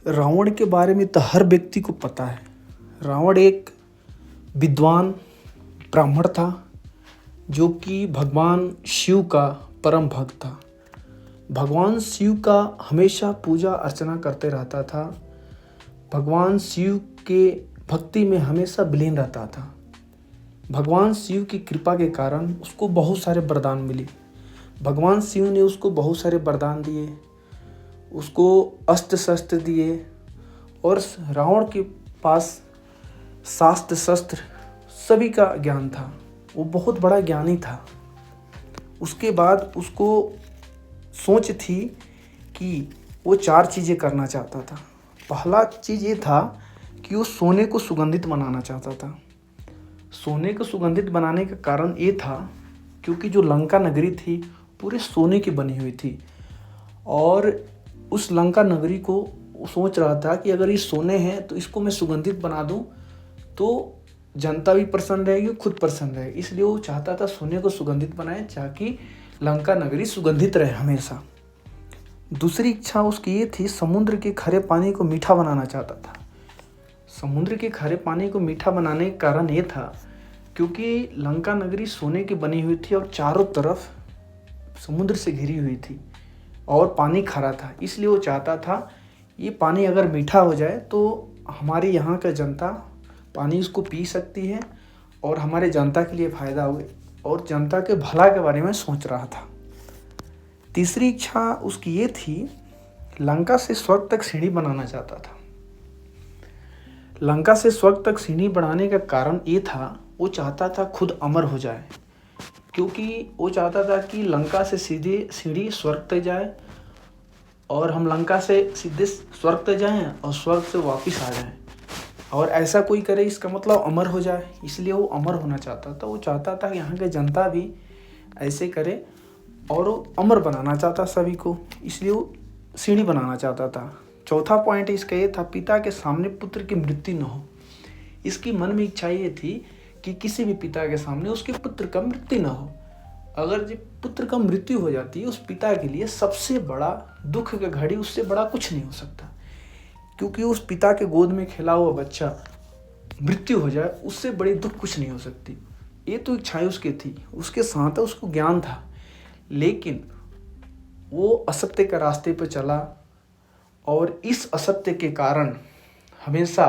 रावण के बारे में तो हर व्यक्ति को पता है। रावण एक विद्वान ब्राह्मण था जो कि भगवान शिव का परम भक्त था। भगवान शिव का हमेशा पूजा अर्चना करते रहता था। भगवान शिव के भक्ति में हमेशा विलीन रहता था। भगवान शिव की कृपा के कारण उसको बहुत सारे वरदान मिले। भगवान शिव ने उसको बहुत सारे वरदान दिए, उसको अस्त्र शस्त्र दिए और रावण के पास शास्त्र शस्त्र सभी का ज्ञान था। वो बहुत बड़ा ज्ञानी था। उसके बाद उसको सोच थी कि वो 4 चीज़ें करना चाहता था। पहला चीज़ ये था कि वो सोने को सुगंधित बनाना चाहता था। सोने को सुगंधित बनाने का कारण ये था क्योंकि जो लंका नगरी थी पूरे सोने की बनी हुई थी और उस लंका नगरी को सोच रहा था कि अगर ये सोने हैं तो इसको मैं सुगंधित बना दूं तो जनता भी प्रसन्न रहेगी, खुद प्रसन्न रहे। इसलिए वो चाहता था सोने को सुगंधित बनाए ताकि लंका नगरी सुगंधित रहे हमेशा। दूसरी इच्छा उसकी ये थी, समुद्र के खरे पानी को मीठा बनाना चाहता था। समुद्र के खरे पानी को मीठा बनाने का कारण ये था क्योंकि लंका नगरी सोने की बनी हुई थी और चारों तरफ समुद्र से घिरी हुई थी और पानी खारा था। इसलिए वो चाहता था ये पानी अगर मीठा हो जाए तो हमारे यहाँ का जनता पानी इसको पी सकती है और हमारे जनता के लिए फ़ायदा हुए और जनता के भला के बारे में सोच रहा था। तीसरी इच्छा उसकी ये थी, लंका से स्वर्ग तक सीढ़ी बनाना चाहता था। लंका से स्वर्ग तक सीढ़ी बनाने का कारण ये था, वो चाहता था खुद अमर हो जाए क्योंकि वो चाहता था कि लंका से सीधे सीढ़ी स्वर्ग तक जाए और हम लंका से सीधे स्वर्ग तक जाएं और स्वर्ग से वापस आ जाएं और ऐसा कोई करे इसका मतलब अमर हो जाए। इसलिए वो अमर होना चाहता था। वो चाहता था कि यहाँ के जनता भी ऐसे करे और वो अमर बनाना चाहता सभी को, इसलिए वो सीढ़ी बनाना चाहता था। चौथा पॉइंट इसका ये था, पिता के सामने पुत्र की मृत्यु न हो। इसकी मन में इच्छा ये थी कि किसी भी पिता के सामने उसके पुत्र का मृत्यु न हो। अगर जब पुत्र का मृत्यु हो जाती है उस पिता के लिए सबसे बड़ा दुख का घड़ी, उससे बड़ा कुछ नहीं हो सकता क्योंकि उस पिता के गोद में खेला हुआ बच्चा मृत्यु हो जाए उससे बड़ी दुख कुछ नहीं हो सकती। ये तो इच्छाएं उसकी थी। उसके साथ उसको ज्ञान था लेकिन वो असत्य के रास्ते पर चला और इस असत्य के कारण हमेशा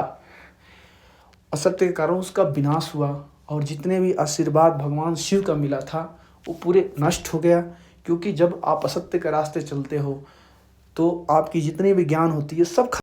असत्य के कारण उसका विनाश हुआ और जितने भी आशीर्वाद भगवान शिव का मिला था वो पूरे नष्ट हो गया। क्योंकि जब आप असत्य के रास्ते चलते हो तो आपकी जितनी भी ज्ञान होती है सब